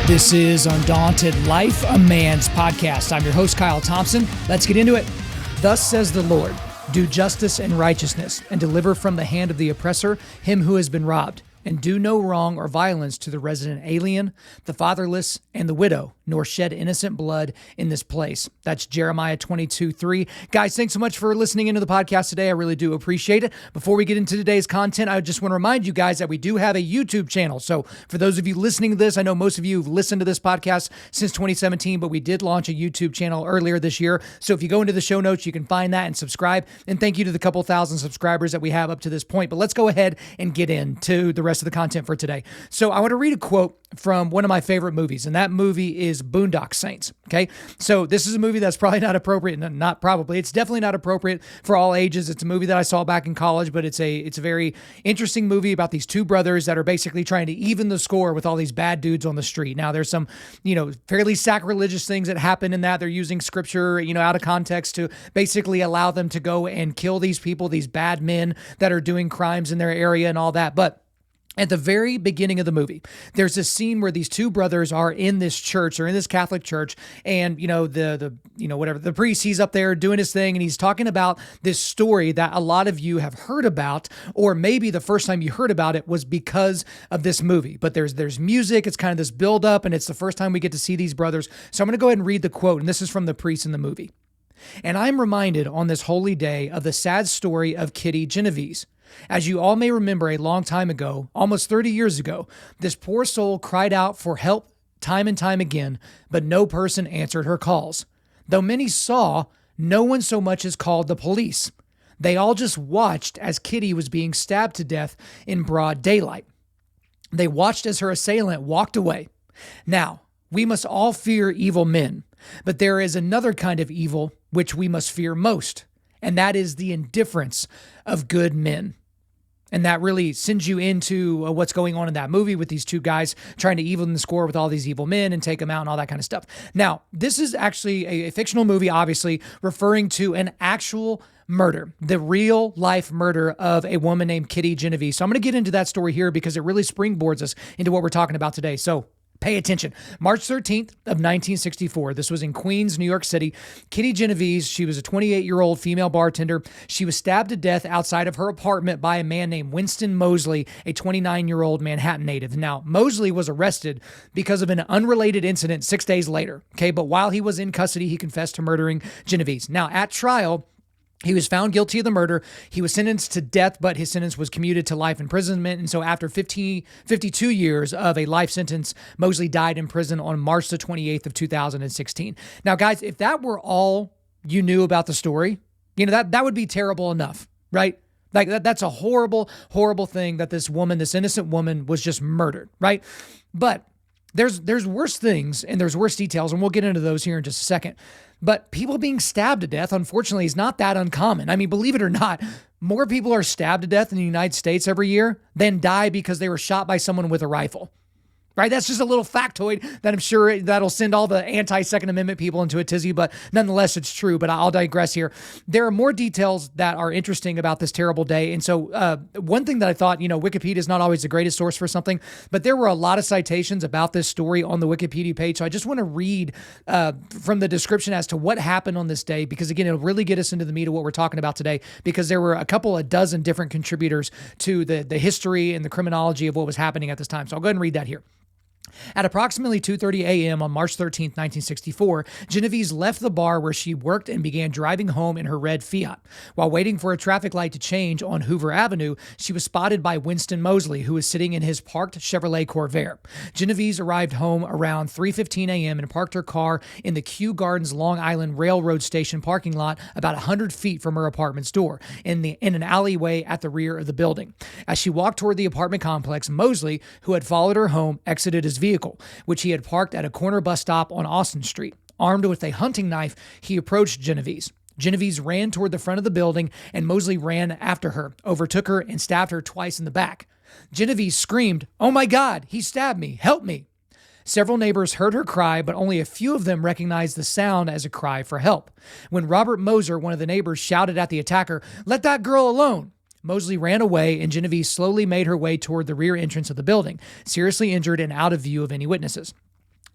This is Undaunted.Life, a man's podcast. I'm your host, Kyle Thompson. Let's get into it. Thus says the Lord, do justice and righteousness, and deliver from the hand of the oppressor him who has been robbed, and do no wrong or violence to the resident alien, the fatherless, and the widow, nor shed innocent blood in this place. That's Jeremiah 22:3. Guys, thanks so much for listening into the podcast today. I really do appreciate it. Before we get into today's content, I just want to remind you guys that we do have a YouTube channel. So for those of you listening to this, I know most of you have listened to this podcast since 2017, but we did launch a YouTube channel earlier this year. So if you go into the show notes, you can find that and subscribe. And thank you to the couple thousand subscribers that we have up to this point. But let's go ahead and get into the rest of the content for today. So I want to read a quote from one of my favorite movies, and that movie is Boondock Saints. Okay. So this is a movie that's probably not appropriate. Not probably. It's definitely not appropriate for all ages. It's a movie that I saw back in college, but it's a very interesting movie about these two brothers that are basically trying to even the score with all these bad dudes on the street. Now there's some, fairly sacrilegious things that happen in that. They're using scripture, out of context to basically allow them to go and kill these people, these bad men that are doing crimes in their area and all that. But at the very beginning of the movie, there's this scene where these two brothers are in this church or in this Catholic church, and the priest, he's up there doing his thing, and he's talking about this story that a lot of you have heard about, or maybe the first time you heard about it was because of this movie. But there's music, it's kind of this build up, and it's the first time we get to see these brothers. So I'm going to go ahead and read the quote, and this is from the priest in the movie. And I'm reminded on this holy day of the sad story of Kitty Genovese. As you all may remember, a long time ago, almost 30 years ago, this poor soul cried out for help time and time again, but no person answered her calls. Though many saw, no one so much as called the police. They all just watched as Kitty was being stabbed to death in broad daylight. They watched as her assailant walked away. Now, we must all fear evil men, but there is another kind of evil which we must fear most, and that is the indifference of good men. And that really sends you into what's going on in that movie with these two guys trying to even the score with all these evil men and take them out and all that kind of stuff. Now, this is actually a fictional movie, obviously, referring to an actual murder, the real life murder of a woman named Kitty Genovese. So I'm going to get into that story here because it really springboards us into what we're talking about today. So pay attention. March 13th of 1964. This was in Queens, New York City. Kitty Genovese, she was a 28-year-old female bartender. She was stabbed to death outside of her apartment by a man named Winston Mosley, a 29-year-old Manhattan native. Now, Mosley was arrested because of an unrelated incident 6 days later. Okay, but while he was in custody, he confessed to murdering Genovese. Now, at trial, he was found guilty of the murder. He was sentenced to death, but his sentence was commuted to life imprisonment. And so after 52 years of a life sentence, Mosley died in prison on March the 28th of 2016. Now, guys, if that were all you knew about the story, that would be terrible enough, right? Like that's a horrible, horrible thing that this woman, this innocent woman, was just murdered, right? But there's worse things and there's worse details, and we'll get into those here in just a second. But people being stabbed to death, unfortunately, is not that uncommon. I mean, believe it or not, more people are stabbed to death in the United States every year than die because they were shot by someone with a rifle. Right? That's just a little factoid that I'm sure that'll send all the anti-Second Amendment people into a tizzy, but nonetheless, it's true. But I'll digress here. There are more details that are interesting about this terrible day. And so one thing that I thought, Wikipedia is not always the greatest source for something, but there were a lot of citations about this story on the Wikipedia page. So I just want to read from the description as to what happened on this day, because again, it'll really get us into the meat of what we're talking about today, because there were a couple of dozen different contributors to the history and the criminology of what was happening at this time. So I'll go ahead and read that here. At approximately 2:30 a.m. on March 13, 1964, Genovese left the bar where she worked and began driving home in her red Fiat. While waiting for a traffic light to change on Hoover Avenue, she was spotted by Winston Mosley, who was sitting in his parked Chevrolet Corvair. Genovese arrived home around 3:15 a.m. and parked her car in the Kew Gardens Long Island Railroad Station parking lot about 100 feet from her apartment's door, in an alleyway at the rear of the building. As she walked toward the apartment complex, Mosley, who had followed her home, exited his vehicle, which he had parked at a corner bus stop on Austin Street. Armed with a hunting knife, he approached Genovese. Genovese ran toward the front of the building, and Mosley ran after her, overtook her, and stabbed her twice in the back. Genovese screamed, "Oh my God, he stabbed me, help me." Several neighbors heard her cry, but only a few of them recognized the sound as a cry for help. When Robert Moser, one of the neighbors, shouted at the attacker, "Let that girl alone," Mosley ran away, and Genovese slowly made her way toward the rear entrance of the building, seriously injured and out of view of any witnesses.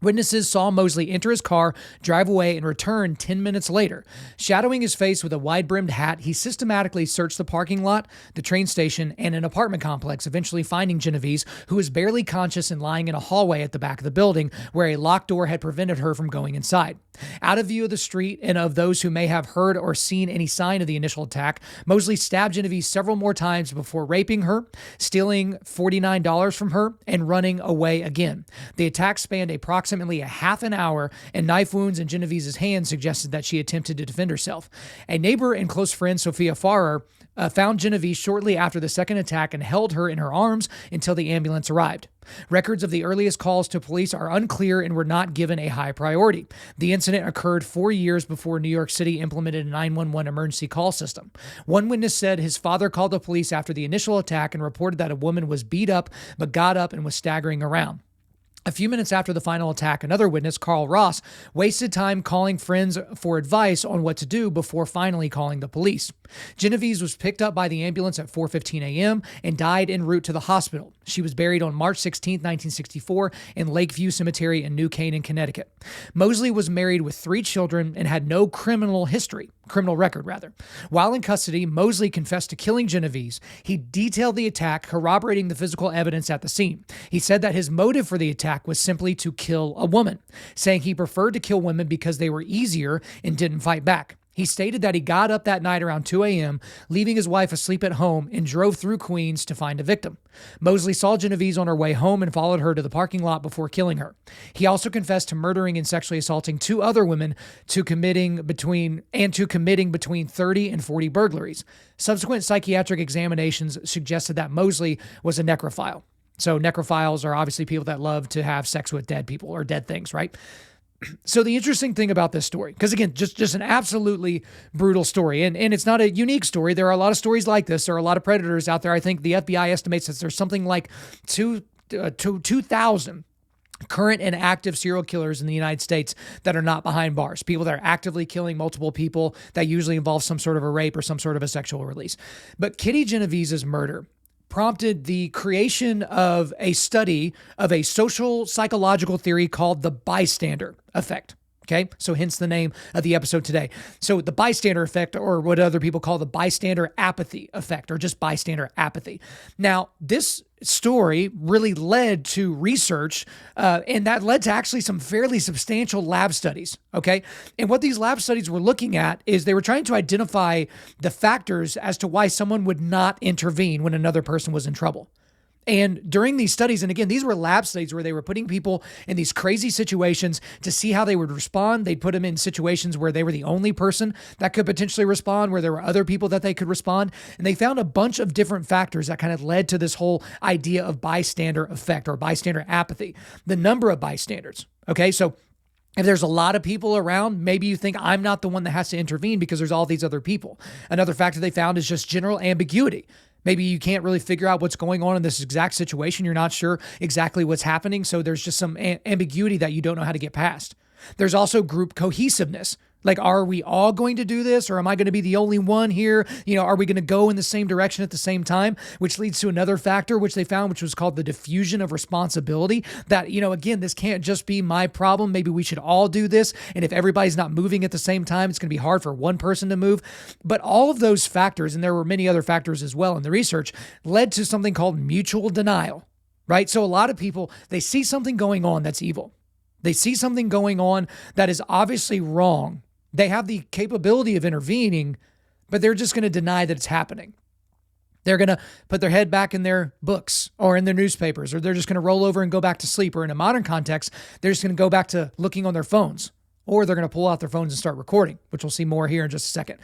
Witnesses saw Mosley enter his car, drive away, and return 10 minutes later. Shadowing his face with a wide-brimmed hat, he systematically searched the parking lot, the train station, and an apartment complex, eventually finding Genovese, who was barely conscious and lying in a hallway at the back of the building, where a locked door had prevented her from going inside. Out of view of the street and of those who may have heard or seen any sign of the initial attack, Mosley stabbed Genovese several more times before raping her, stealing $49 from her, and running away again. The attack spanned approximately a half an hour, and knife wounds in Genovese's hands suggested that she attempted to defend herself. A neighbor and close friend, Sophia Farrer, found Genovese shortly after the second attack and held her in her arms until the ambulance arrived. Records of the earliest calls to police are unclear and were not given a high priority. The incident occurred 4 years before New York City implemented a 911 emergency call system. One witness said his father called the police after the initial attack and reported that a woman was beat up but got up and was staggering around. A few minutes after the final attack, another witness, Carl Ross, wasted time calling friends for advice on what to do before finally calling the police. Genovese was picked up by the ambulance at 4:15 a.m. and died en route to the hospital. She was buried on March 16, 1964 in Lakeview Cemetery in New Canaan, Connecticut. Mosley was married with 3 children and had no criminal record. While in custody, Mosley confessed to killing Genovese. He detailed the attack, corroborating the physical evidence at the scene. He said that his motive for the attack was simply to kill a woman, saying he preferred to kill women because they were easier and didn't fight back. He stated that he got up that night around 2 a.m., leaving his wife asleep at home, and drove through Queens to find a victim. Mosley saw Genovese on her way home and followed her to the parking lot before killing her. He also confessed to murdering and sexually assaulting 2 other women to committing between 30 and 40 burglaries. Subsequent psychiatric examinations suggested that Mosley was a necrophile. So necrophiles are obviously people that love to have sex with dead people or dead things, right? So the interesting thing about this story, because again, just an absolutely brutal story, and it's not a unique story. There are a lot of stories like this. There are a lot of predators out there. I think the FBI estimates that there's something like 2,000 current and active serial killers in the United States that are not behind bars. People that are actively killing multiple people that usually involve some sort of a rape or some sort of a sexual release. But Kitty Genovese's murder prompted the creation of a study of a social psychological theory called the Bystander Effect. Okay, so hence the name of the episode today. So the bystander effect, or what other people call the bystander apathy effect, or just bystander apathy. Now, this story really led to research, and that led to actually some fairly substantial lab studies, okay? And what these lab studies were looking at is they were trying to identify the factors as to why someone would not intervene when another person was in trouble. And during these studies, and again, these were lab studies where they were putting people in these crazy situations to see how they would respond. They'd put them in situations where they were the only person that could potentially respond, where there were other people that they could respond. And they found a bunch of different factors that kind of led to this whole idea of bystander effect or bystander apathy. The number of bystanders. Okay, so if there's a lot of people around, maybe you think I'm not the one that has to intervene because there's all these other people. Another factor they found is just general ambiguity. Maybe you can't really figure out what's going on in this exact situation. You're not sure exactly what's happening. So there's just some ambiguity that you don't know how to get past. There's also group cohesiveness. Like, are we all going to do this, or am I going to be the only one here? Are we going to go in the same direction at the same time? Which leads to another factor, which they found, which was called the diffusion of responsibility. That, again, this can't just be my problem. Maybe we should all do this. And if everybody's not moving at the same time, it's going to be hard for one person to move. But all of those factors, and there were many other factors as well in the research, led to something called mutual denial, right? So a lot of people, they see something going on that's evil. They see something going on that is obviously wrong. They have the capability of intervening, but they're just going to deny that it's happening. They're going to put their head back in their books or in their newspapers, or they're just going to roll over and go back to sleep. Or in a modern context, they're just going to go back to looking on their phones or they're going to pull out their phones and start recording, which we'll see more here in just a second.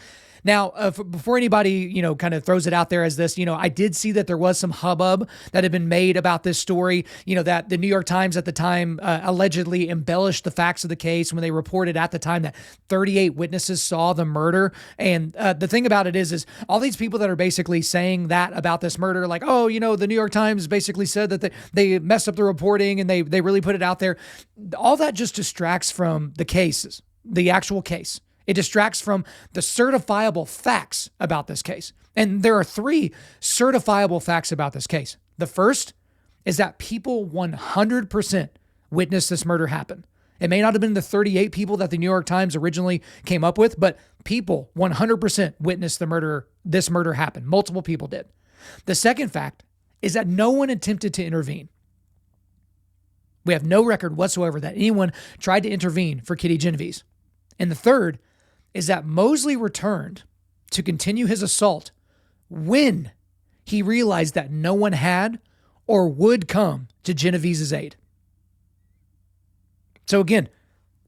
Now, before anybody, kind of throws it out there as this, I did see that there was some hubbub that had been made about this story, that the New York Times at the time allegedly embellished the facts of the case when they reported at the time that 38 witnesses saw the murder. And the thing about it is all these people that are basically saying that about this murder, like, oh, the New York Times basically said that they messed up the reporting and they really put it out there. All that just distracts from the cases, the actual case. It distracts from the certifiable facts about this case. And there are 3 certifiable facts about this case. The first is that people 100% witnessed this murder happen. It may not have been the 38 people that the New York Times originally came up with, but people 100% witnessed this murder happen. Multiple people did. The second fact is that no one attempted to intervene. We have no record whatsoever that anyone tried to intervene for Kitty Genovese. And the third is that Mosley returned to continue his assault when he realized that no one had or would come to Genovese's aid. So again,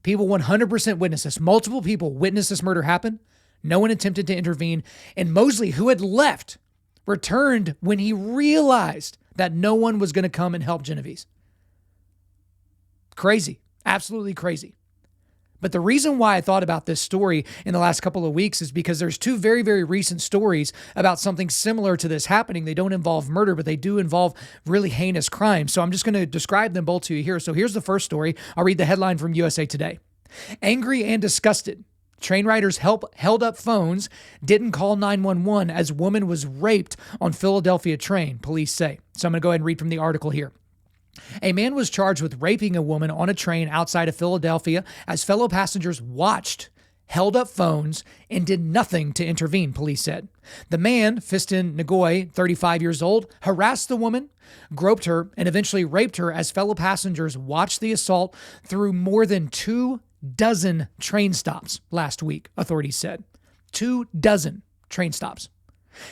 people 100% witnessed this. Multiple people witnessed this murder happen. No one attempted to intervene. And Mosley, who had left, returned when he realized that no one was going to come and help Genovese. Crazy. Absolutely crazy. But the reason why I thought about this story in the last couple of weeks is because there's 2 very, very recent stories about something similar to this happening. They don't involve murder, but they do involve really heinous crimes. So I'm just going to describe them both to you here. So here's the first story. I'll read the headline from USA Today. Angry and disgusted, train riders held up phones, didn't call 911 as woman was raped on Philadelphia train, police say. So I'm going to go ahead and read from the article here. A man was charged with raping a woman on a train outside of Philadelphia as fellow passengers watched, held up phones, and did nothing to intervene, police said. The man, Fiston Ngoy, 35 years old, harassed the woman, groped her, and eventually raped her as fellow passengers watched the assault through more than 24 train stops last week, authorities said. 24 train stops.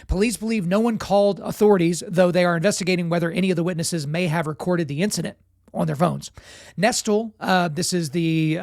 Police believe no one called authorities, though they are investigating whether any of the witnesses may have recorded the incident on their phones. Nestle, this is a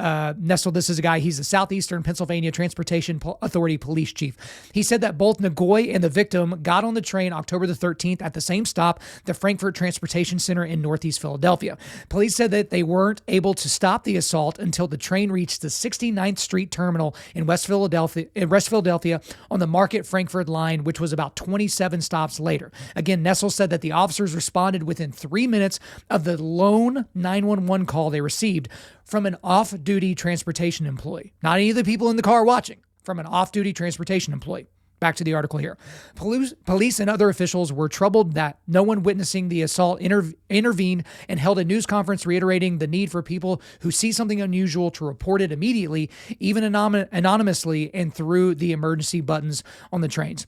guy, he's the Southeastern Pennsylvania Transportation Authority police chief. He said that both Ngoy and the victim got on the train October the 13th at the same stop, the Frankfort Transportation Center in Northeast Philadelphia. Police said that they weren't able to stop the assault until the train reached the 69th Street Terminal in West Philadelphia on the Market Frankfort line, which was about 27 stops later. Again, Nestle said that the officers responded within 3 minutes of the lone 911 call they received from an off-duty transportation employee. Not any of the people in the car watching, from an off-duty transportation employee. Back to the article here. Police and other officials were troubled that no one witnessing the assault intervened and held a news conference reiterating the need for people who see something unusual to report it immediately, even anonymously and through the emergency buttons on the trains.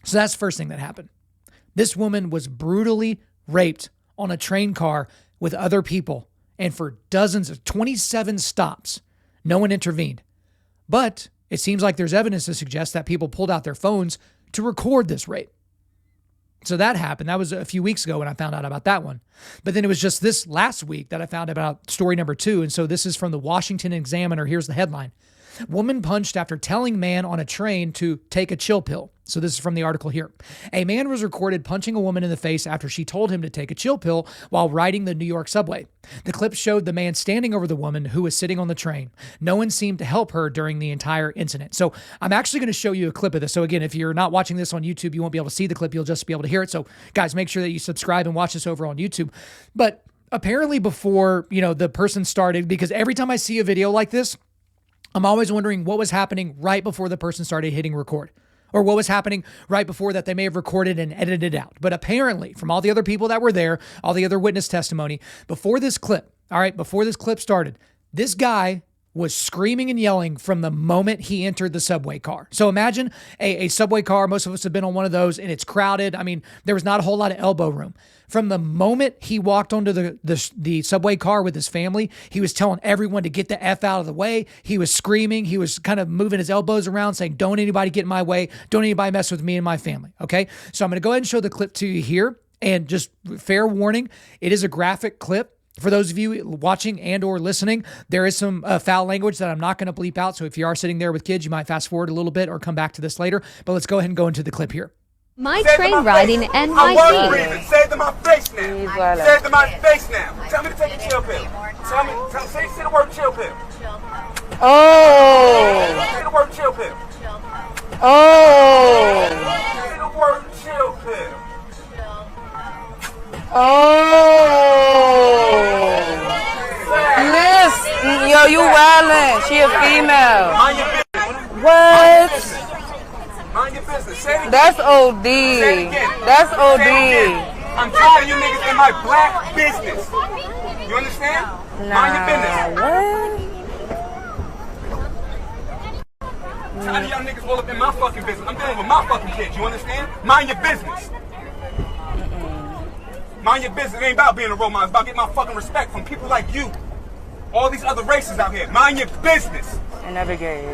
So that's the first thing that happened. This woman was brutally raped on a train car with other people, and for dozens of 27 stops, no one intervened. But it seems like there's evidence to suggest that people pulled out their phones to record this rape. So that happened. That was a few weeks ago when I found out about that one. But then it was just this last week that I found about story number 2. And so this is from the Washington Examiner. Here's the headline. Woman punched after telling man on a train to take a chill pill. So this is from the article here. A man was recorded punching a woman in the face after she told him to take a chill pill while riding the New York subway. The clip showed the man standing over the woman who was sitting on the train. No one seemed to help her during the entire incident. So I'm actually going to show you a clip of this. So again, if you're not watching this on YouTube, you won't be able to see the clip. You'll just be able to hear it. So guys, make sure that you subscribe and watch this over on YouTube. But apparently before, the person started, because every time I see a video like this, I'm always wondering what was happening right before the person started hitting record, or what was happening right before that they may have recorded and edited it out. But apparently, from all the other people that were there, all the other witness testimony, before this clip started, this guy was screaming and yelling from the moment he entered the subway car. So imagine a subway car. Most of us have been on one of those, and it's crowded. I mean, there was not a whole lot of elbow room. From the moment he walked onto the subway car with his family, he was telling everyone to get the F out of the way. He was screaming. He was kind of moving his elbows around saying, don't anybody get in my way. Don't anybody mess with me and my family. Okay. So I'm going to go ahead and show the clip to you here. And just fair warning, it is a graphic clip. For those of you watching and or listening, there is some foul language that I'm not going to bleep out. So if you are sitting there with kids, you might fast forward a little bit or come back to this later. But let's go ahead and go into the clip here. My train riding and my feet. Say it to my face now. Say it to my face now. Tell me to take a chill pill. Say the word chill pill. Oh. Say the word chill pill. Oh. Say the word chill pill. Oh. Listen, yo, you wildin'. She a female. Mind your business. What? Mind your business. Say it again. That's OD. Say it again. That's Say OD. it again. I'm tired of you niggas in my black business. You understand? Mind your business. What? Tired of y'all niggas all up in my fucking business. I'm dealing with my fucking kids. You understand? Mind your business. Mind your business. It ain't about being a role model. It's about getting my fucking respect from people like you. All these other races out here. Mind your business. I never gave.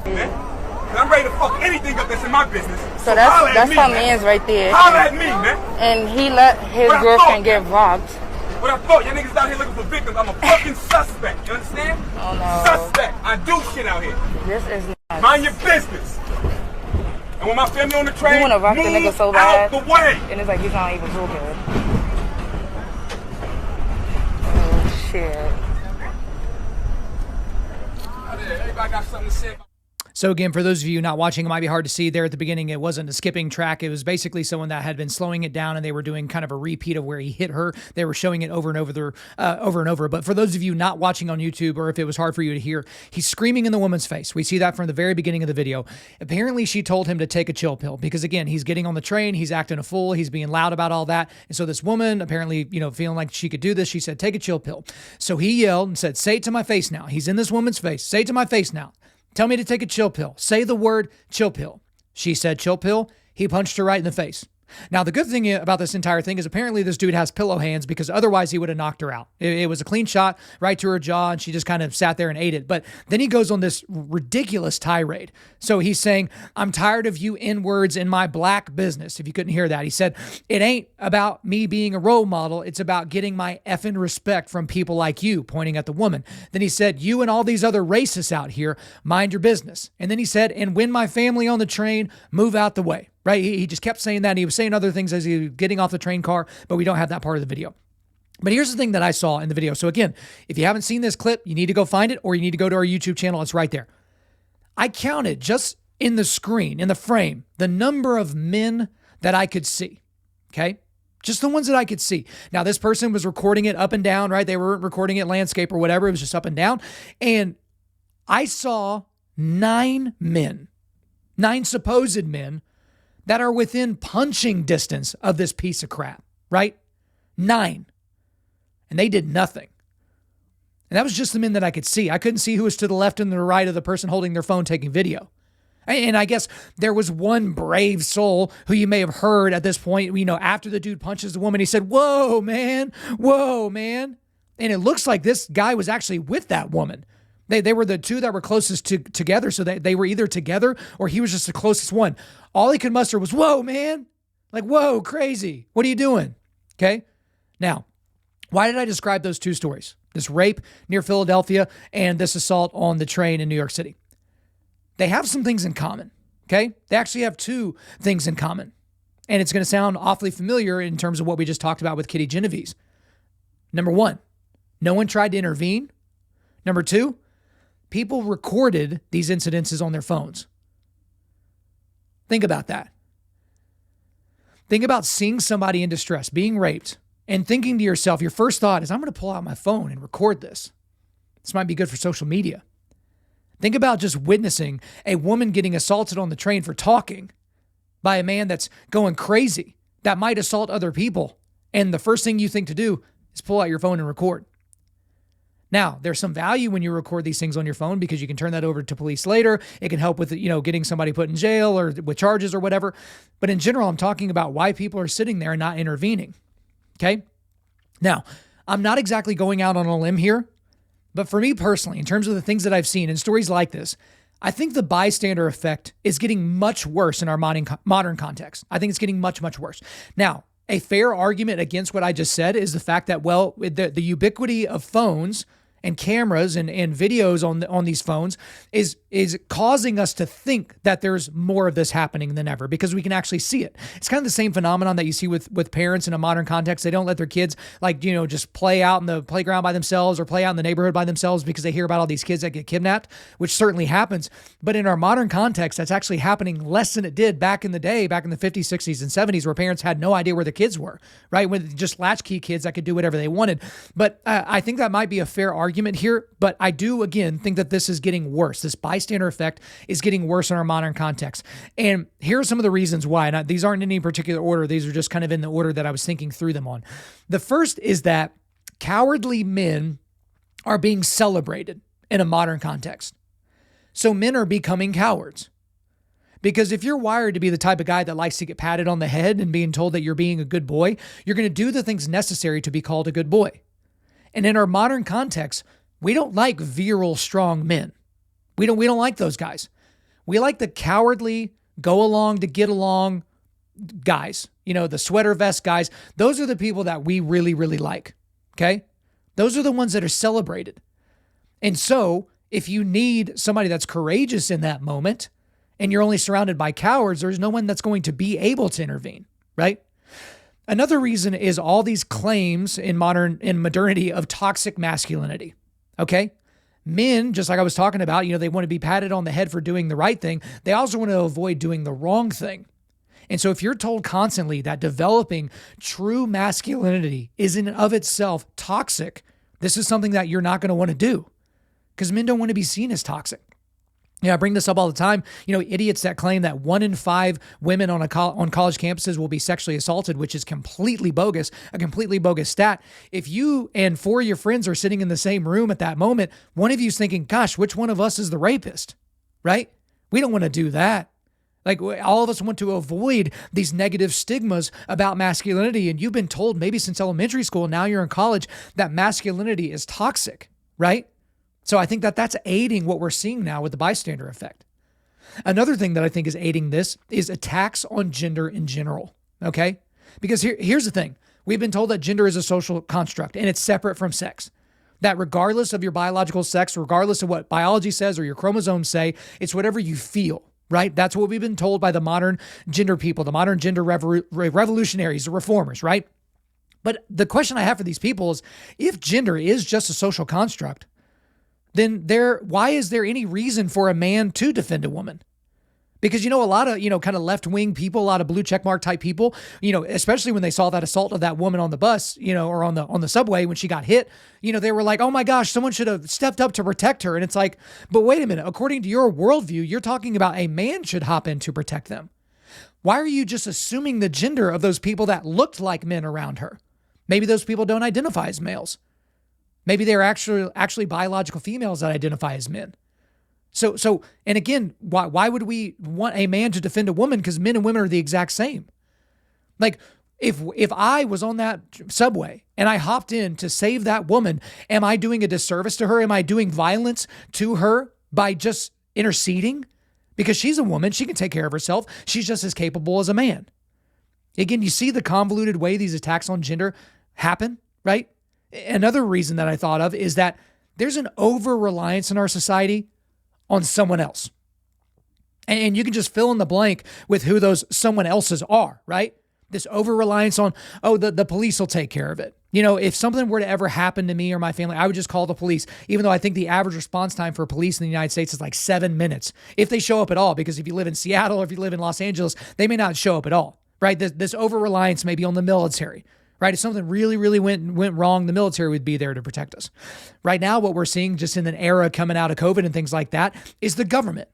And I'm ready to fuck anything up that's in my business. So that's my man's right there. Holla at me, man. And he let his girlfriend get robbed. What I thought, y'all niggas out here looking for victims. I'm a fucking suspect. You understand? Oh no. Suspect. I do shit out here. This is nuts. Mind your business. And when my family on the train, You wanna rock the nigga so bad. out the way. And it's like he's not even so good. Oh shit. Everybody got something to say. So again, for those of you not watching, it might be hard to see there at the beginning. It wasn't a skipping track. It was basically someone that had been slowing it down, and they were doing kind of a repeat of where he hit her. They were showing it over and over. But for those of you not watching on YouTube, or if it was hard for you to hear, he's screaming in the woman's face. We see that from the very beginning of the video. Apparently, she told him to take a chill pill because, again, he's getting on the train. He's acting a fool. He's being loud about all that. And so this woman, apparently, feeling like she could do this, she said, take a chill pill. So he yelled and said, say it to my face now. He's in this woman's face. Say it to my face now. Tell me to take a chill pill. Say the word chill pill. She said chill pill. He punched her right in the face. Now, the good thing about this entire thing is apparently this dude has pillow hands because otherwise he would have knocked her out. It was a clean shot right to her jaw, and she just kind of sat there and ate it. But then he goes on this ridiculous tirade. So he's saying, I'm tired of you N-words in my black business. If you couldn't hear that, he said, it ain't about me being a role model. It's about getting my effing respect from people like you, pointing at the woman. Then he said, you and all these other racists out here, mind your business. And then he said, and when my family on the train, move out the way. Right? He just kept saying that. And he was saying other things as he was getting off the train car, but we don't have that part of the video. But here's the thing that I saw in the video. So again, if you haven't seen this clip, you need to go find it, or you need to go to our YouTube channel. It's right there. I counted just in the screen, in the frame, the number of men that I could see. Okay? Just the ones that I could see. Now, this person was recording it up and down, right? They weren't recording it landscape or whatever. It was just up and down. And I saw 9 men, 9 supposed men, that are within punching distance of this piece of crap, right? 9. And they did nothing. And that was just the men that I could see. I couldn't see who was to the left and the right of the person holding their phone taking video. And I guess there was one brave soul who you may have heard at this point, after the dude punches the woman, he said, whoa, man. And it looks like this guy was actually with that woman. They were the two that were closest together, so they were either together or he was just the closest one. All he could muster was, whoa, man. Like, whoa, crazy. What are you doing? Okay? Now, why did I describe those 2 stories? This rape near Philadelphia and this assault on the train in New York City. They have some things in common, okay? They actually have 2 things in common. And it's going to sound awfully familiar in terms of what we just talked about with Kitty Genovese. Number 1, no one tried to intervene. Number 2, people recorded these incidences on their phones. Think about that. Think about seeing somebody in distress, being raped, and thinking to yourself, your first thought is, I'm going to pull out my phone and record this. This might be good for social media. Think about just witnessing a woman getting assaulted on the train for talking by a man that's going crazy, that might assault other people. And the first thing you think to do is pull out your phone and record. Now, there's some value when you record these things on your phone because you can turn that over to police later. It can help with, getting somebody put in jail or with charges or whatever. But in general, I'm talking about why people are sitting there and not intervening. Okay? Now, I'm not exactly going out on a limb here, but for me personally, in terms of the things that I've seen in stories like this, I think the bystander effect is getting much worse in our modern context. I think it's getting much, much worse. Now, a fair argument against what I just said is the fact that, well, the ubiquity of phones and cameras and videos on these phones is causing us to think that there's more of this happening than ever because we can actually see it. It's kind of the same phenomenon that you see with parents in a modern context. They don't let their kids just play out in the playground by themselves or play out in the neighborhood by themselves because they hear about all these kids that get kidnapped, which certainly happens. But in our modern context, that's actually happening less than it did back in the day, back in the 50s, 60s, and 70s, where parents had no idea where the kids were, right? With just latchkey kids that could do whatever they wanted. But I think that might be a fair argument here, but I do, again, think that this is getting worse. This bystander effect is getting worse in our modern context. And here are some of the reasons why. Now, these aren't in any particular order. These are just kind of in the order that I was thinking through them on. The first is that cowardly men are being celebrated in a modern context. So men are becoming cowards. Because if you're wired to be the type of guy that likes to get patted on the head and being told that you're being a good boy, you're going to do the things necessary to be called a good boy. And in our modern context, we don't like virile, strong men. We don't like those guys. We like the cowardly, go along to get along guys. The sweater vest guys. Those are the people that we really, really like. Okay? Those are the ones that are celebrated. And so if you need somebody that's courageous in that moment and you're only surrounded by cowards, there's no one that's going to be able to intervene, right? Another reason is all these claims in modernity of toxic masculinity. Okay? Men, just like I was talking about, they want to be patted on the head for doing the right thing. They also want to avoid doing the wrong thing. And so if you're told constantly that developing true masculinity is in and of itself toxic, this is something that you're not going to want to do because men don't want to be seen as toxic. I bring this up all the time. Idiots that claim that 1 in 5 women on college campuses will be sexually assaulted, which is completely bogus, a completely bogus stat. If you and 4 of your friends are sitting in the same room at that moment, one of you's thinking, gosh, which one of us is the rapist, right? We don't want to do that. Like, all of us want to avoid these negative stigmas about masculinity. And you've been told maybe since elementary school, now you're in college, that masculinity is toxic, right? So I think that that's aiding what we're seeing now with the bystander effect. Another thing that I think is aiding this is attacks on gender in general, okay? Because here's the thing. We've been told that gender is a social construct and it's separate from sex. That regardless of your biological sex, regardless of what biology says or your chromosomes say, it's whatever you feel, right? That's what we've been told by the modern gender people, the modern gender revolutionaries, the reformers, right? But the question I have for these people is, if gender is just a social construct, then why is there any reason for a man to defend a woman? Because, a lot of, kind of left-wing people, a lot of blue checkmark type people, especially when they saw that assault of that woman on the bus, or on the subway when she got hit, they were like, oh my gosh, someone should have stepped up to protect her. And it's like, but wait a minute, according to your worldview, you're talking about a man should hop in to protect them. Why are you just assuming the gender of those people that looked like men around her? Maybe those people don't identify as males. Maybe they're actually biological females that identify as men. So, and again, why would we want a man to defend a woman? Because men and women are the exact same. Like, if I was on that subway and I hopped in to save that woman, am I doing a disservice to her? Am I doing violence to her by just interceding? Because she's a woman, she can take care of herself. She's just as capable as a man. Again, you see the convoluted way these attacks on gender happen, right? Another reason that I thought of is that there's an over-reliance in our society on someone else. And you can just fill in the blank with who those someone else's are, right? This over-reliance on, the police will take care of it. If something were to ever happen to me or my family, I would just call the police, even though I think the average response time for police in the United States is like 7 minutes, if they show up at all. Because if you live in Seattle or if you live in Los Angeles, they may not show up at all, right? This over-reliance may be on the military. Right? If something really, really went wrong, the military would be there to protect us. Right now, what we're seeing just in an era coming out of COVID and things like that is the government,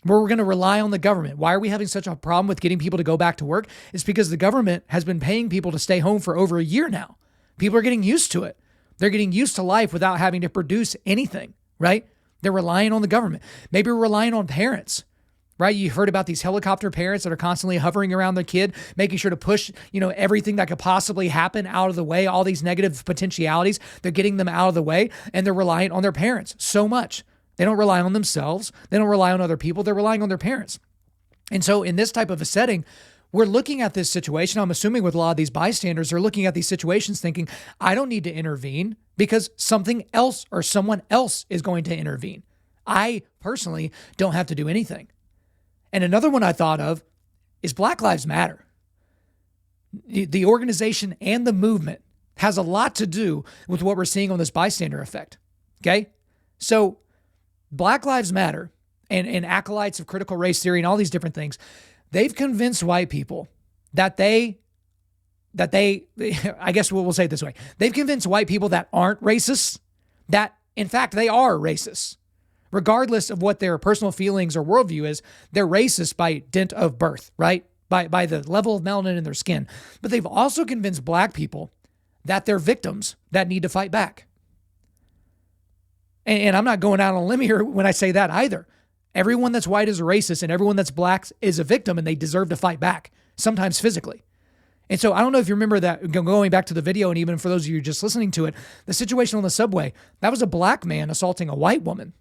where we're going to rely on the government. Why are we having such a problem with getting people to go back to work? It's because the government has been paying people to stay home for over a year now. People are getting used to it. They're getting used to life without having to produce anything, right? They're relying on the government. Maybe we're relying on parents. Right? You heard about these helicopter parents that are constantly hovering around their kid, making sure to push, everything that could possibly happen out of the way, all these negative potentialities, they're getting them out of the way, and they're reliant on their parents so much. They don't rely on themselves. They don't rely on other people. They're relying on their parents. And so in this type of a setting, we're looking at this situation. I'm assuming with a lot of these bystanders are looking at these situations thinking, I don't need to intervene because something else or someone else is going to intervene. I personally don't have to do anything. And another one I thought of is Black Lives Matter. The organization and the movement has a lot to do with what we're seeing on this bystander effect. Okay? So Black Lives Matter and acolytes of critical race theory and all these different things, they've convinced white people that they, I guess we'll say it this way. They've convinced white people that aren't racists that in fact they are racists. Regardless of what their personal feelings or worldview is, they're racist by dint of birth, right? By the level of melanin in their skin. But they've also convinced black people that they're victims that need to fight back. And I'm not going out on a limb here when I say that either. Everyone that's white is a racist and everyone that's black is a victim and they deserve to fight back, sometimes physically. And so I don't know if you remember that, going back to the video, and even for those of you just listening to it, the situation on the subway, that was a black man assaulting a white woman.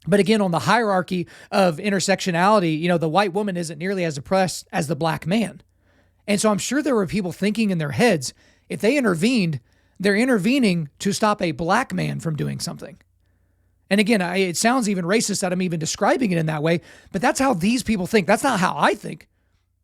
But again, on the hierarchy of intersectionality, the white woman isn't nearly as oppressed as the black man. And so I'm sure there were people thinking in their heads, if they intervened, they're intervening to stop a black man from doing something. And again, it sounds even racist that I'm even describing it in that way, but that's how these people think. That's not how I think.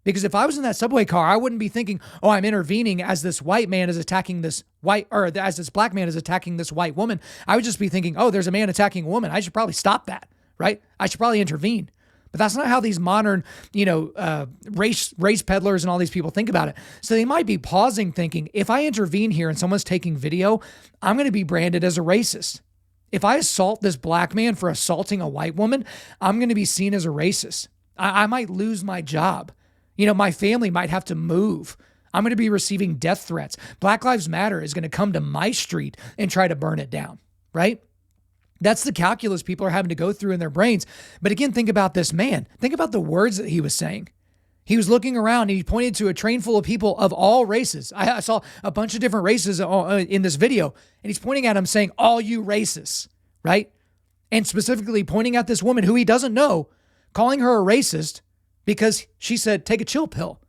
Because if I was in that subway car, I wouldn't be thinking, oh, I'm intervening as this white man is attacking this white, or as this black man is attacking this white woman. I would just be thinking, oh, there's a man attacking a woman. I should probably stop that, right? I should probably intervene. But that's not how these modern, race peddlers and all these people think about it. So they might be pausing thinking, if I intervene here and someone's taking video, I'm going to be branded as a racist. If I assault this black man for assaulting a white woman, I'm going to be seen as a racist. I might lose my job. My family might have to move. I'm going to be receiving death threats. Black Lives Matter is going to come to my street and try to burn it down, right? That's the calculus people are having to go through in their brains. But again, think about this man. Think about the words that he was saying. He was looking around and he pointed to a train full of people of all races. I saw a bunch of different races in this video, and he's pointing at them saying, all you racists, right? And specifically pointing at this woman who he doesn't know, calling her a racist because she said, take a chill pill.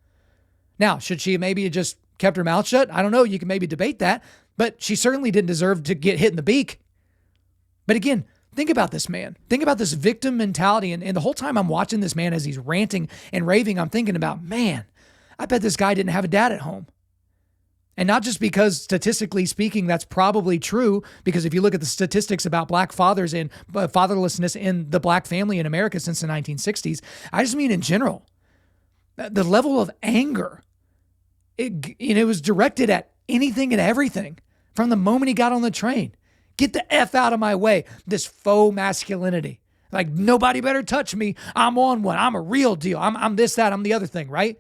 Now, should she maybe have just kept her mouth shut? I don't know. You can maybe debate that, but she certainly didn't deserve to get hit in the beak. But again, think about this man. Think about this victim mentality. And the whole time I'm watching this man as he's ranting and raving, I'm thinking about, man, I bet this guy didn't have a dad at home. And not just because statistically speaking, that's probably true, because if you look at the statistics about black fathers and fatherlessness in the black family in America since the 1960s, I just mean in general, the level of anger, it was directed at anything and everything from the moment he got on the train. Get the F out of my way. This faux masculinity. Like, nobody better touch me. I'm on one. I'm a real deal. I'm this, that, I'm the other thing, right?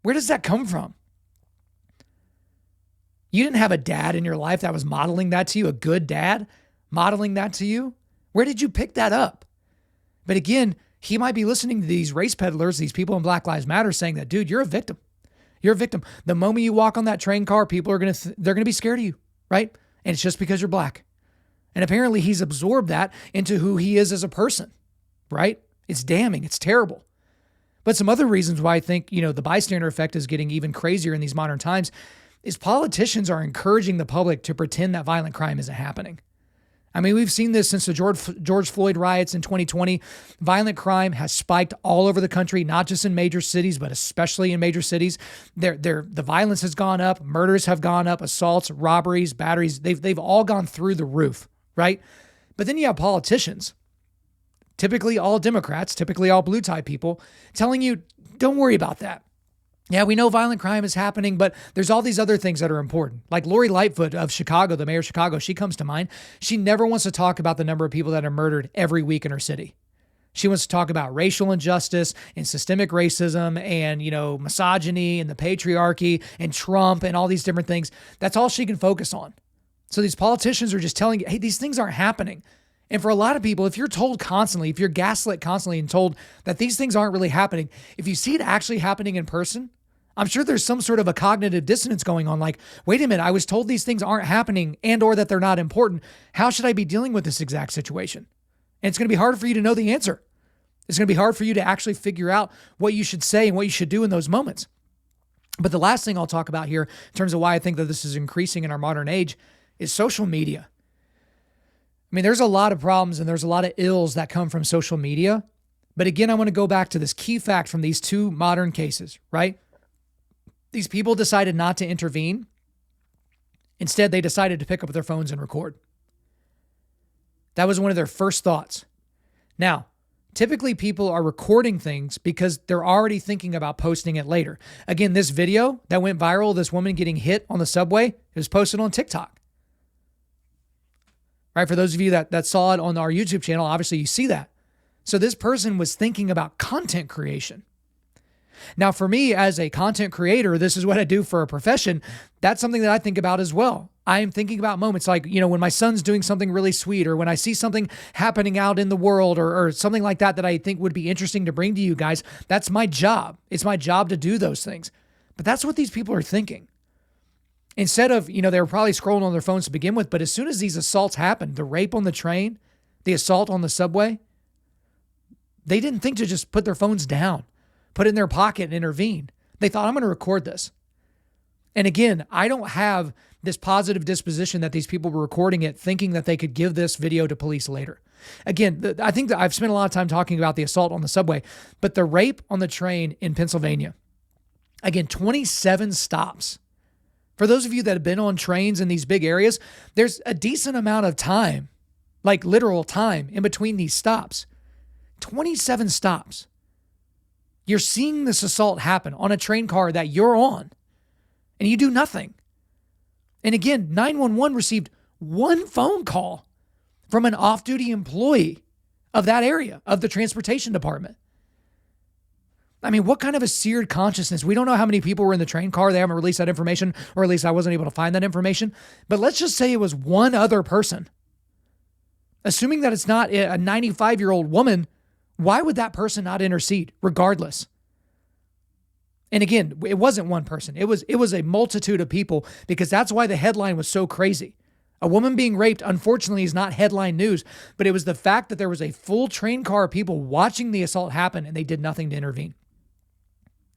Where does that come from? You didn't have a dad in your life that was modeling that to you, a good dad modeling that to you. Where did you pick that up? But again, he might be listening to these race peddlers, these people in Black Lives Matter saying that, dude, you're a victim. You're a victim. The moment you walk on that train car, people are they're going to be scared of you, right? And it's just because you're black. And apparently he's absorbed that into who he is as a person, right? It's damning. It's terrible. But some other reasons why I think, the bystander effect is getting even crazier in these modern times is politicians are encouraging the public to pretend that violent crime isn't happening. I mean, we've seen this since the George Floyd riots in 2020. Violent crime has spiked all over the country, not just in major cities, but especially in major cities. The violence has gone up, murders have gone up, assaults, robberies, batteries, they've all gone through the roof, right? But then you have politicians, typically all Democrats, typically all blue tie people, telling you, don't worry about that. Yeah, we know violent crime is happening, but there's all these other things that are important. Like Lori Lightfoot of Chicago, the mayor of Chicago, she comes to mind. She never wants to talk about the number of people that are murdered every week in her city. She wants to talk about racial injustice and systemic racism and, misogyny and the patriarchy and Trump and all these different things. That's all she can focus on. So these politicians are just telling you, hey, these things aren't happening. And for a lot of people, if you're told constantly, if you're gaslit constantly and told that these things aren't really happening, if you see it actually happening in person, I'm sure there's some sort of a cognitive dissonance going on. Like, wait a minute, I was told these things aren't happening and or that they're not important. How should I be dealing with this exact situation? And it's going to be hard for you to know the answer. It's going to be hard for you to actually figure out what you should say and what you should do in those moments. But the last thing I'll talk about here in terms of why I think that this is increasing in our modern age is social media. I mean, there's a lot of problems and there's a lot of ills that come from social media. But again, I want to go back to this key fact from these two modern cases, right? These people decided not to intervene. Instead, they decided to pick up their phones and record. That was one of their first thoughts. Now, typically people are recording things because they're already thinking about posting it later. Again, this video that went viral, this woman getting hit on the subway, it was posted on TikTok. Right? For those of you that saw it on our YouTube channel, obviously you see that. So this person was thinking about content creation. Now, for me as a content creator, this is what I do for a profession. That's something that I think about as well. I am thinking about moments like, when my son's doing something really sweet, or when I see something happening out in the world, or something like that I think would be interesting to bring to you guys. That's my job. It's my job to do those things. But that's what these people are thinking. Instead of, they were probably scrolling on their phones to begin with, but as soon as these assaults happened, the rape on the train, the assault on the subway, they didn't think to just put their phones down, put it in their pocket and intervene. They thought, I'm going to record this. And again, I don't have this positive disposition that these people were recording it thinking that they could give this video to police later. Again, I think that I've spent a lot of time talking about the assault on the subway, but the rape on the train in Pennsylvania, again, 27 stops. For those of you that have been on trains in these big areas, there's a decent amount of time, like literal time, in between these stops. 27 stops. You're seeing this assault happen on a train car that you're on, and you do nothing. And again, 911 received one phone call from an off-duty employee of that area, of the transportation department. I mean, what kind of a seared consciousness? We don't know how many people were in the train car. They haven't released that information, or at least I wasn't able to find that information. But let's just say it was one other person. Assuming that it's not a 95-year-old woman, why would that person not intercede regardless? And again, it wasn't one person. It was a multitude of people, because that's why the headline was so crazy. A woman being raped, unfortunately, is not headline news, but it was the fact that there was a full train car of people watching the assault happen and they did nothing to intervene.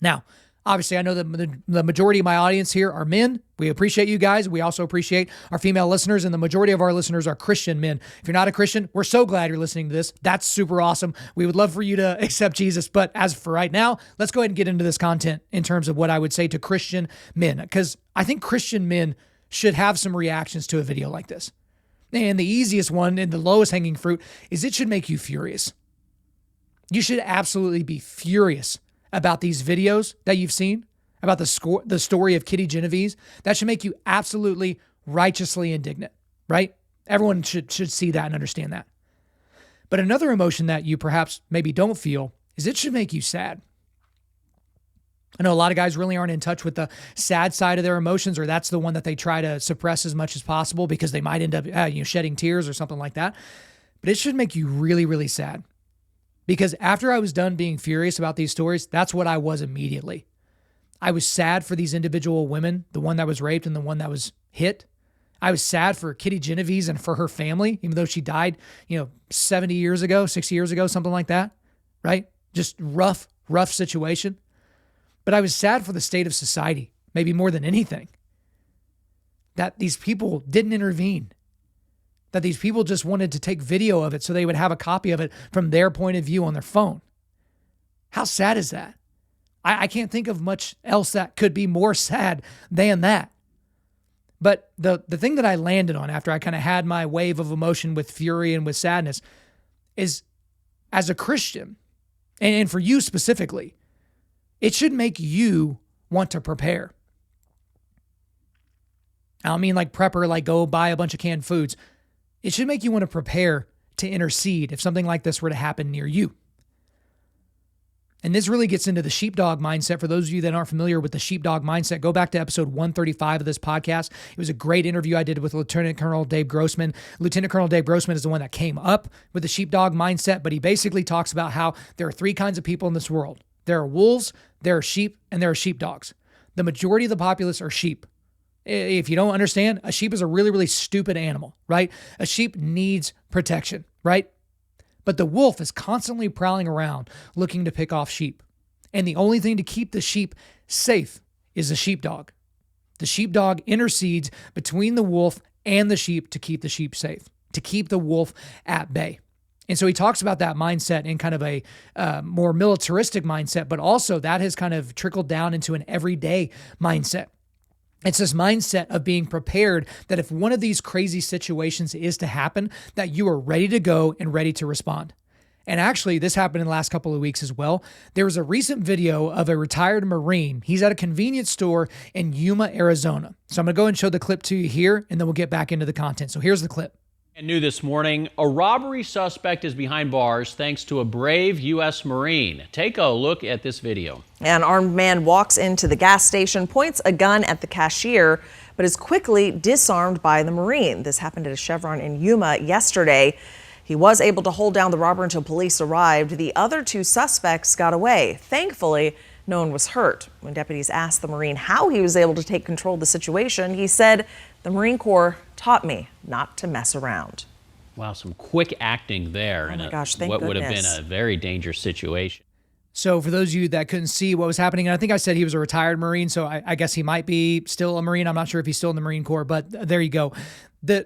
Now, obviously, I know that the majority of my audience here are men. We appreciate you guys. We also appreciate our female listeners, and the majority of our listeners are Christian men. If you're not a Christian, we're so glad you're listening to this. That's super awesome. We would love for you to accept Jesus. But as for right now, let's go ahead and get into this content in terms of what I would say to Christian men, because I think Christian men should have some reactions to a video like this. And the easiest one and the lowest hanging fruit is it should make you furious. You should absolutely be furious about these videos that you've seen, about the story of Kitty Genovese. That should make you absolutely righteously indignant, right? Everyone should see that and understand that. But another emotion that you perhaps maybe don't feel is it should make you sad. I know a lot of guys really aren't in touch with the sad side of their emotions, or that's the one that they try to suppress as much as possible because they might end up shedding tears or something like that. But it should make you really, really sad. Because after I was done being furious about these stories, that's what I was immediately. I was sad for these individual women, the one that was raped and the one that was hit. I was sad for Kitty Genovese and for her family, even though she died, 70 years ago, 60 years ago, something like that, right? Just rough situation. But I was sad for the state of society, maybe more than anything, that these people didn't intervene, that these people just wanted to take video of it so they would have a copy of it from their point of view on their phone. How sad is that? I can't think of much else that could be more sad than that. But the thing that I landed on after I kind of had my wave of emotion with fury and with sadness is, as a Christian, and for you specifically, it should make you want to prepare. I don't mean like prepper, like go buy a bunch of canned foods. It should make you want to prepare to intercede if something like this were to happen near you. And this really gets into the sheepdog mindset. For those of you that aren't familiar with the sheepdog mindset, go back to episode 135 of this podcast. It was a great interview I did with Lieutenant Colonel Dave Grossman. Lieutenant Colonel Dave Grossman is the one that came up with the sheepdog mindset, but he basically talks about how there are three kinds of people in this world. There are wolves, there are sheep, and there are sheepdogs. The majority of the populace are sheep. If you don't understand, a sheep is a really, really stupid animal, right? A sheep needs protection, right? But the wolf is constantly prowling around looking to pick off sheep. And the only thing to keep the sheep safe is a sheepdog. The sheepdog intercedes between the wolf and the sheep to keep the sheep safe, to keep the wolf at bay. And so he talks about that mindset in kind of a more militaristic mindset, but also that has kind of trickled down into an everyday mindset. It's this mindset of being prepared that if one of these crazy situations is to happen, that you are ready to go and ready to respond. And actually, this happened in the last couple of weeks as well. There was a recent video of a retired Marine. He's at a convenience store in Yuma, Arizona. So I'm going to go and show the clip to you here, and then we'll get back into the content. So here's the clip. And new this morning, a robbery suspect is behind bars thanks to a brave U.S. Marine. Take a look at this video. An armed man walks into the gas station, points a gun at the cashier, but is quickly disarmed by the Marine. This happened at a Chevron in Yuma yesterday. He was able to hold down the robber until police arrived. The other two suspects got away. Thankfully, no one was hurt. When deputies asked the Marine how he was able to take control of the situation, he said, "The Marine Corps taught me not to mess around." Wow, some quick acting there in what would have been a very dangerous situation. So for those of you that couldn't see what was happening, and I think I said he was a retired Marine, so I guess he might be still a Marine. I'm not sure if he's still in the Marine Corps, but there you go.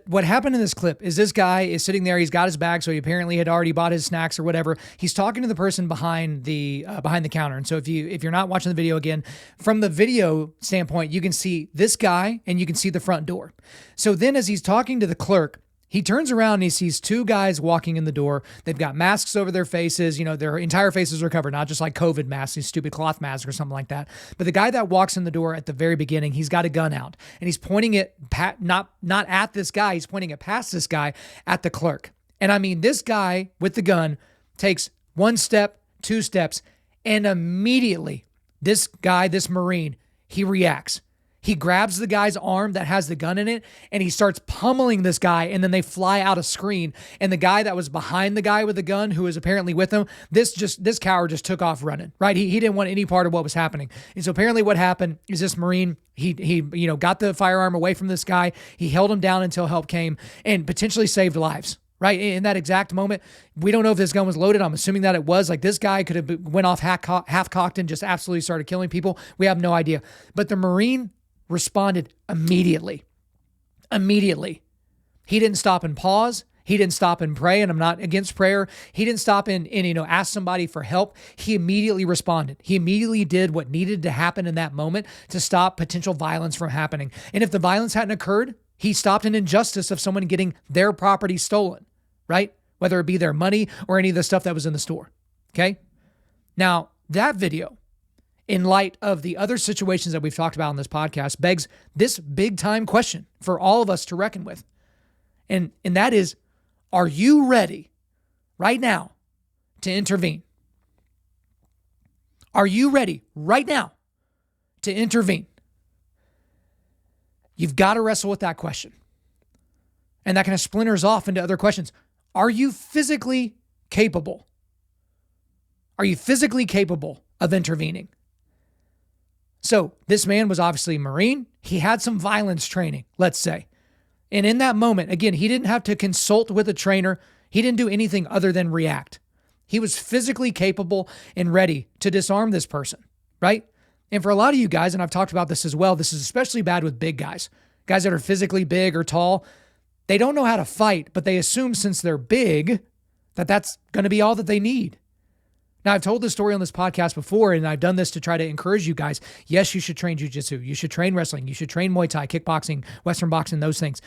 What happened in this clip is this guy is sitting there. He's got his bag, so he apparently had already bought his snacks or whatever. He's talking to the person behind the counter. And so if you're not watching the video again, from the video standpoint, you can see this guy and you can see the front door. So then as he's talking to the clerk, he turns around and he sees two guys walking in the door. They've got masks over their faces. You know, their entire faces are covered, not just like COVID masks, these stupid cloth masks or something like that. But the guy that walks in the door at the very beginning, he's got a gun out and he's pointing it not at this guy. He's pointing it past this guy at the clerk. And I mean, this guy with the gun takes one step, two steps, and immediately this guy, this Marine, he reacts. He grabs the guy's arm that has the gun in it and he starts pummeling this guy, and then they fly out of screen. And the guy that was behind the guy with the gun, who was apparently with him, this coward just took off running, right? He didn't want any part of what was happening. And so apparently what happened is this Marine, he got the firearm away from this guy. He held him down until help came and potentially saved lives. Right in that exact moment, we don't know if this gun was loaded. I'm assuming that it was. Like, this guy could have went off half-cocked and just absolutely started killing people. We have no idea. But the Marine responded immediately. Immediately. He didn't stop and pause. He didn't stop and pray, and I'm not against prayer. He didn't stop and ask somebody for help. He immediately responded. He immediately did what needed to happen in that moment to stop potential violence from happening. And if the violence hadn't occurred, he stopped an injustice of someone getting their property stolen, right? Whether it be their money or any of the stuff that was in the store, okay? Now, that video, in light of the other situations that we've talked about on this podcast, begs this big time question for all of us to reckon with. And that is, are you ready right now to intervene? Are you ready right now to intervene? You've got to wrestle with that question. And that kind of splinters off into other questions. Are you physically capable? Are you physically capable of intervening? So this man was obviously a Marine. He had some violence training, let's say. And in that moment, again, he didn't have to consult with a trainer. He didn't do anything other than react. He was physically capable and ready to disarm this person, right? And for a lot of you guys, and I've talked about this as well, this is especially bad with big guys that are physically big or tall. They don't know how to fight, but they assume since they're big that that's going to be all that they need. Now, I've told this story on this podcast before, and I've done this to try to encourage you guys. Yes, you should train jiu-jitsu. You should train wrestling. You should train Muay Thai, kickboxing, Western boxing, those things.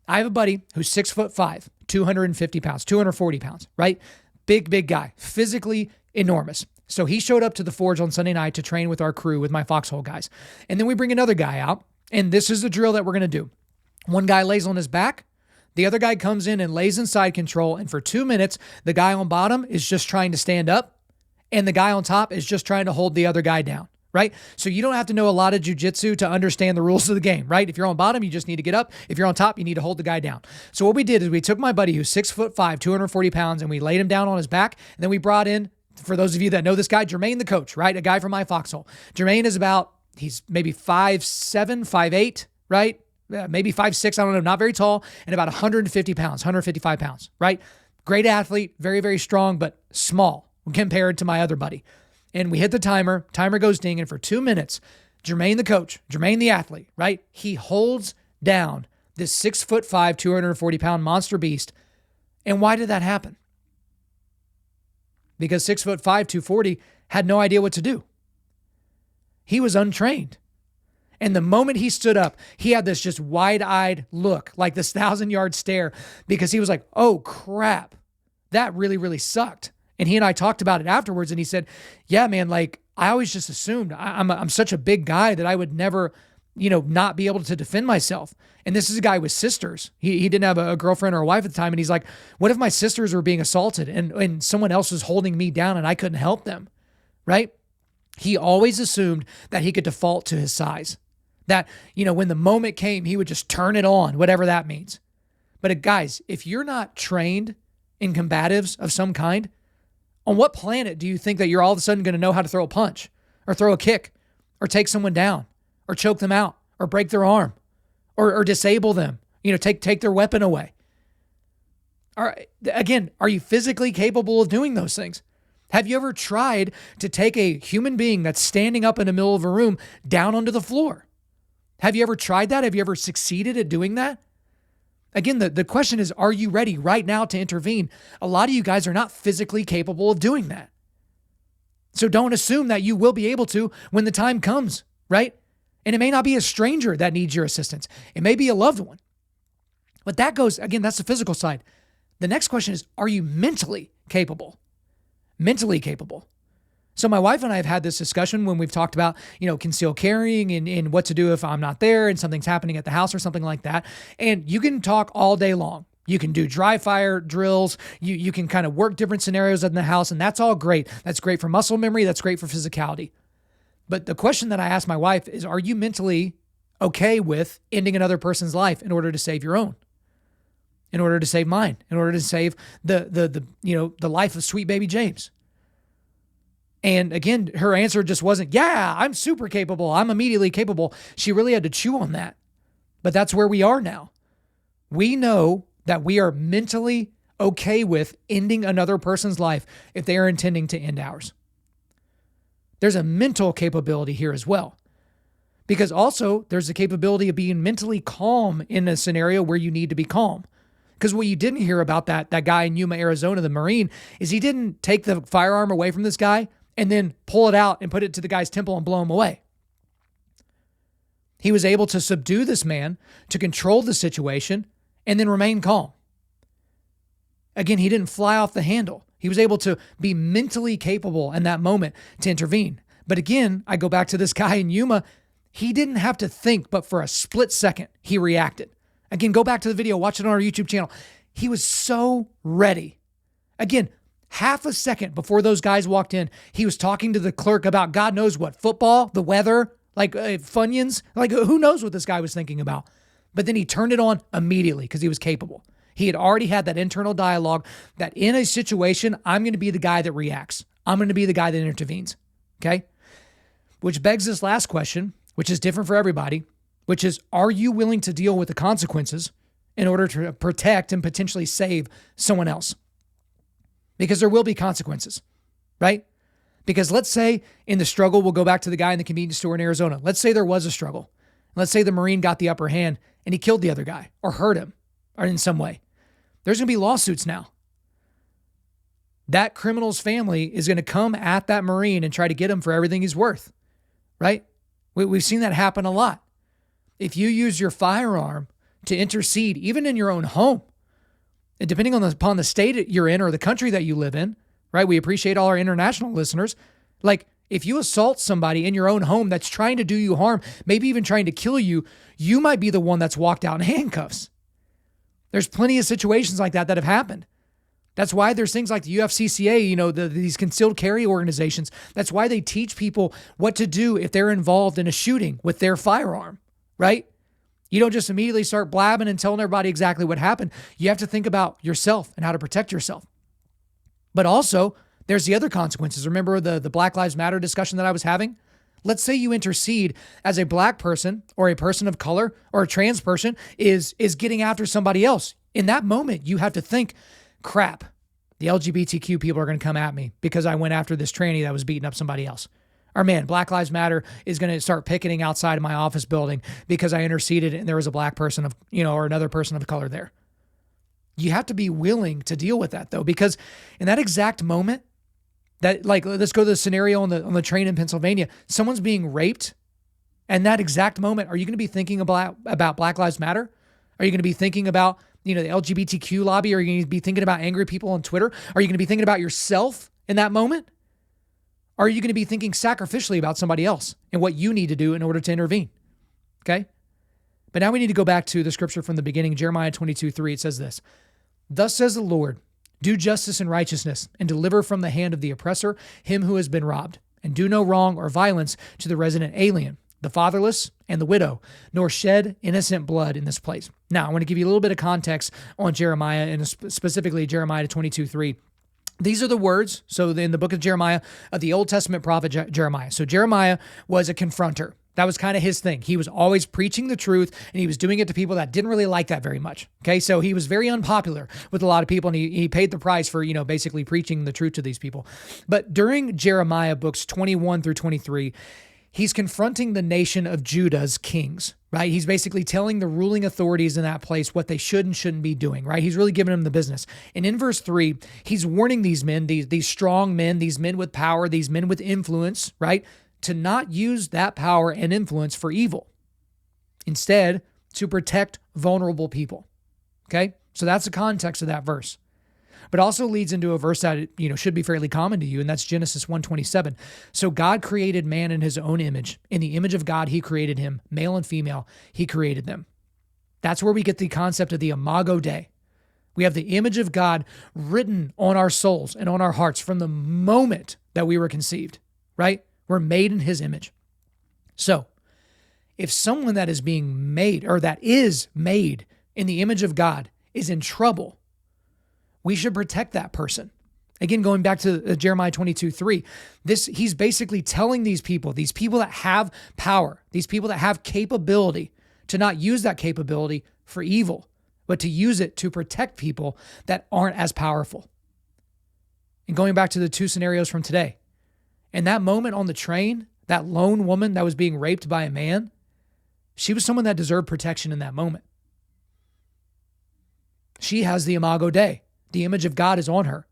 I have a buddy who's 6'5", 250 pounds, 240 pounds, right? Big guy, physically enormous. So he showed up to the Forge on Sunday night to train with our crew, with my Foxhole guys. And then we bring another guy out, and this is the drill that we're going to do. One guy lays on his back. The other guy comes in and lays in side control. And for 2 minutes, the guy on bottom is just trying to stand up, and the guy on top is just trying to hold the other guy down, right? So you don't have to know a lot of jiu-jitsu to understand the rules of the game, right? If you're on bottom, you just need to get up. If you're on top, you need to hold the guy down. So what we did is we took my buddy who's 6'5", 240 pounds, and we laid him down on his back. And then we brought in, for those of you that know this guy, Jermaine the coach, right? A guy from my Foxhole. Jermaine is he's maybe 5'7", 5'8", right? Maybe 5'6", I don't know, not very tall, and about 150 pounds, 155 pounds, right? Great athlete, very, very strong, but small compared to my other buddy. And we hit the timer goes ding, and for 2 minutes, Jermaine the coach, Jermaine the athlete, right? He holds down this 6'5", 240-pound monster beast. And why did that happen? Because 6'5", 240 had no idea what to do. He was untrained. And the moment he stood up, he had this just wide-eyed look, like this 1,000-yard stare, because he was like, oh, crap, that really, really sucked. And he and I talked about it afterwards, and he said, yeah, man, like, I always just assumed I'm such a big guy that I would never, not be able to defend myself. And this is a guy with sisters. He didn't have a girlfriend or a wife at the time. And he's like, what if my sisters were being assaulted and someone else was holding me down and I couldn't help them, right? He always assumed that he could default to his size. That, when the moment came, he would just turn it on, whatever that means. But guys, if you're not trained in combatives of some kind, on what planet do you think that you're all of a sudden going to know how to throw a punch or throw a kick or take someone down or choke them out or break their arm or disable them, take their weapon away? Again, are you physically capable of doing those things? Have you ever tried to take a human being that's standing up in the middle of a room down onto the floor? Have you ever tried that? Have you ever succeeded at doing that? Again, the question is, are you ready right now to intervene? A lot of you guys are not physically capable of doing that. So don't assume that you will be able to when the time comes, right? And it may not be a stranger that needs your assistance. It may be a loved one. But that goes, again, that's the physical side. The next question is, are you mentally capable? Mentally capable. So my wife and I have had this discussion when we've talked about, concealed carrying and what to do if I'm not there and something's happening at the house or something like that. And you can talk all day long. You can do dry fire drills. You can kind of work different scenarios in the house, and that's all great. That's great for muscle memory. That's great for physicality. But the question that I asked my wife is, are you mentally okay with ending another person's life in order to save your own? In order to save mine? In order to save the life of sweet baby James? And again, her answer just wasn't, yeah, I'm super capable. I'm immediately capable. She really had to chew on that. But that's where we are now. We know that we are mentally okay with ending another person's life if they are intending to end ours. There's a mental capability here as well. Because also there's the capability of being mentally calm in a scenario where you need to be calm. Because what you didn't hear about that guy in Yuma, Arizona, the Marine, is he didn't take the firearm away from this guy and then pull it out and put it to the guy's temple and blow him away. He was able to subdue this man, to control the situation, and then remain calm. Again, he didn't fly off the handle. He was able to be mentally capable in that moment to intervene. But again, I go back to this guy in Yuma. He didn't have to think, but for a split second, he reacted. Again, go back to the video, watch it on our YouTube channel. He was so ready. Again, half a second before those guys walked in, he was talking to the clerk about God knows what, football, the weather, like Funyuns. Like who knows what this guy was thinking about. But then he turned it on immediately because he was capable. He had already had that internal dialogue that in a situation, I'm going to be the guy that reacts. I'm going to be the guy that intervenes. Okay? Which begs this last question, which is different for everybody, which is, are you willing to deal with the consequences in order to protect and potentially save someone else? Because there will be consequences, right? Because let's say in the struggle, we'll go back to the guy in the convenience store in Arizona. Let's say there was a struggle. Let's say the Marine got the upper hand and he killed the other guy or hurt him or in some way. There's going to be lawsuits now. That criminal's family is going to come at that Marine and try to get him for everything he's worth, right? We've seen that happen a lot. If you use your firearm to intercede, even in your own home, and depending upon the state you're in or the country that you live in, right? We appreciate all our international listeners. Like if you assault somebody in your own home that's trying to do you harm, maybe even trying to kill you, you might be the one that's walked out in handcuffs. There's plenty of situations like that have happened. That's why there's things like the UFCCA, these concealed carry organizations. That's why they teach people what to do if they're involved in a shooting with their firearm, right? You don't just immediately start blabbing and telling everybody exactly what happened. You have to think about yourself and how to protect yourself. But also, there's the other consequences. Remember the Black Lives Matter discussion that I was having? Let's say you intercede as a black person or a person of color or a trans person is getting after somebody else. In that moment, you have to think, crap, the LGBTQ people are going to come at me because I went after this tranny that was beating up somebody else. Or man, Black Lives Matter is going to start picketing outside of my office building because I interceded and there was a black person of, or another person of color there. You have to be willing to deal with that though, because in that exact moment that, like, let's go to the scenario on the train in Pennsylvania, someone's being raped. And that exact moment, are you going to be thinking about Black Lives Matter? Are you going to be thinking about, the LGBTQ lobby? Are you going to be thinking about angry people on Twitter? Are you going to be thinking about yourself in that moment? Or are you going to be thinking sacrificially about somebody else and what you need to do in order to intervene? Okay? But now we need to go back to the scripture from the beginning, Jeremiah 22:3. It says this, "Thus says the Lord, do justice and righteousness, and deliver from the hand of the oppressor him who has been robbed, and do no wrong or violence to the resident alien, the fatherless, and the widow, nor shed innocent blood in this place." Now, I want to give you a little bit of context on Jeremiah, and specifically Jeremiah 22:3. These are the words, so in the book of Jeremiah, of the Old Testament prophet Jeremiah. So Jeremiah was a confronter. That was kind of his thing. He was always preaching the truth, and he was doing it to people that didn't really like that very much. Okay, so he was very unpopular with a lot of people, and he paid the price for, basically preaching the truth to these people. But during Jeremiah books 21 through 23, he's confronting the nation of Judah's kings, right? He's basically telling the ruling authorities in that place what they should and shouldn't be doing, right? He's really giving them the business. And in verse 3, he's warning these men, these strong men, these men with power, these men with influence, right, to not use that power and influence for evil. Instead, to protect vulnerable people, okay? So that's the context of that verse. But also leads into a verse that, should be fairly common to you, and that's Genesis 1:27. "So God created man in his own image. In the image of God, he created him. Male and female, he created them." That's where we get the concept of the imago Dei. We have the image of God written on our souls and on our hearts from the moment that we were conceived, right? We're made in his image. So if someone that is being made, or that is made in the image of God, is in trouble, we should protect that person. Again, going back to Jeremiah 22:3, he's basically telling these people that have power, these people that have capability, to not use that capability for evil, but to use it to protect people that aren't as powerful. And going back to the two scenarios from today, in that moment on the train, that lone woman that was being raped by a man, she was someone that deserved protection in that moment. She has the imago Dei. The image of God is on her.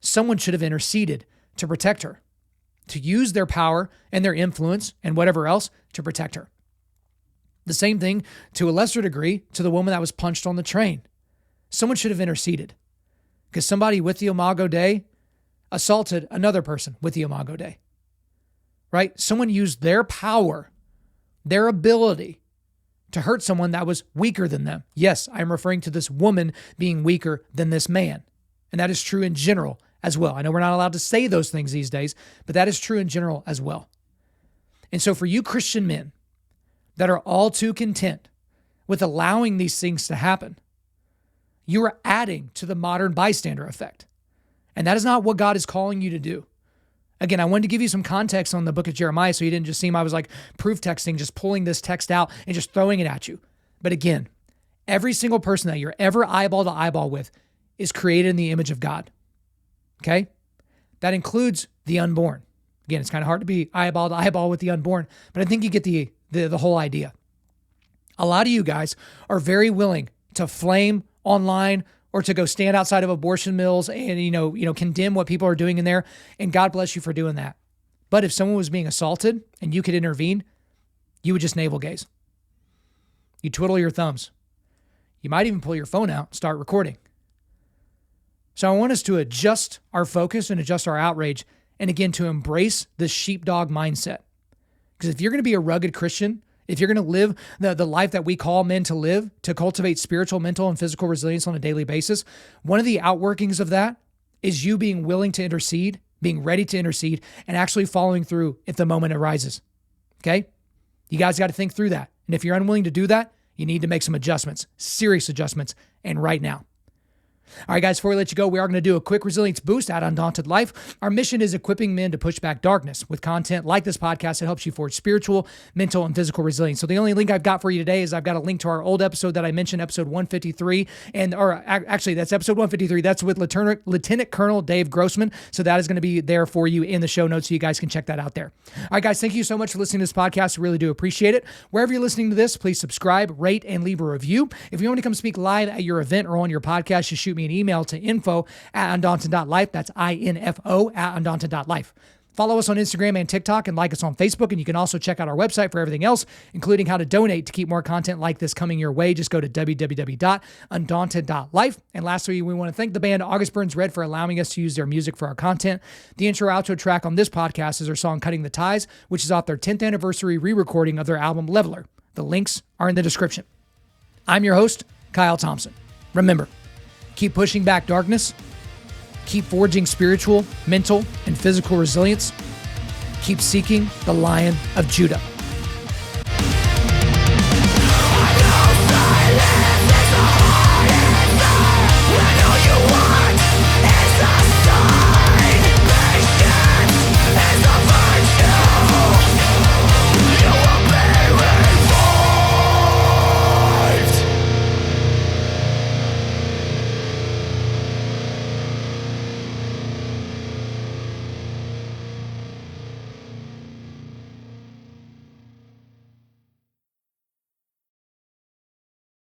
Someone should have interceded to protect her, to use their power and their influence and whatever else to protect her. The same thing, to a lesser degree, to the woman that was punched on the train. Someone should have interceded, because somebody with the imago Dei assaulted another person with the imago Dei, right? Someone used their power, their ability, to hurt someone that was weaker than them. Yes, I'm referring to this woman being weaker than this man. And that is true in general as well. I know we're not allowed to say those things these days, but that is true in general as well. And so for you Christian men that are all too content with allowing these things to happen, you are adding to the modern bystander effect. And that is not what God is calling you to do. Again, I wanted to give you some context on the book of Jeremiah so you didn't just seem I was like proof texting, just pulling this text out and just throwing it at you. But again, every single person that you're ever eyeball to eyeball with is created in the image of God. Okay? That includes the unborn. Again, it's kind of hard to be eyeball to eyeball with the unborn, but I think you get the whole idea. A lot of you guys are very willing to flame online or to go stand outside of abortion mills and, condemn what people are doing in there. And God bless you for doing that. But if someone was being assaulted and you could intervene, you would just navel gaze. You twiddle your thumbs. You might even pull your phone out and start recording. So I want us to adjust our focus and adjust our outrage, and again, to embrace the sheepdog mindset. Because if you're going to be a rugged Christian, if you're going to live the life that we call men to live, to cultivate spiritual, mental, and physical resilience on a daily basis, one of the outworkings of that is you being willing to intercede, being ready to intercede, and actually following through if the moment arises. Okay? You guys got to think through that. And if you're unwilling to do that, you need to make some adjustments, serious adjustments, and right now. All right, guys, before we let you go, we are going to do a quick resilience boost at Undaunted.Life. Our mission is equipping men to push back darkness with content like this podcast that helps you forge spiritual, mental, and physical resilience. So the only link I've got for you today is I've got a link to our old episode that I mentioned, episode 153. Actually, that's episode 153. That's with Lieutenant Colonel Dave Grossman. So that is going to be there for you in the show notes, so you guys can check that out there. All right, guys, thank you so much for listening to this podcast. We really do appreciate it. Wherever you're listening to this, please subscribe, rate, and leave a review. If you want to come speak live at your event or on your podcast, just shoot me an email to info@Undaunted.Life. That's info@Undaunted.Life. Follow us on Instagram and TikTok, and like us on Facebook. And you can also check out our website for everything else, including how to donate to keep more content like this coming your way. Just go to www.Undaunted.Life. And lastly, we want to thank the band August Burns Red for allowing us to use their music for our content. The intro-outro track on this podcast is their song Cutting the Ties, which is off their 10th anniversary re-recording of their album Leveler. The links are in the description. I'm your host, Kyle Thompson. Remember, keep pushing back darkness. Keep forging spiritual, mental, and physical resilience. Keep seeking the Lion of Judah.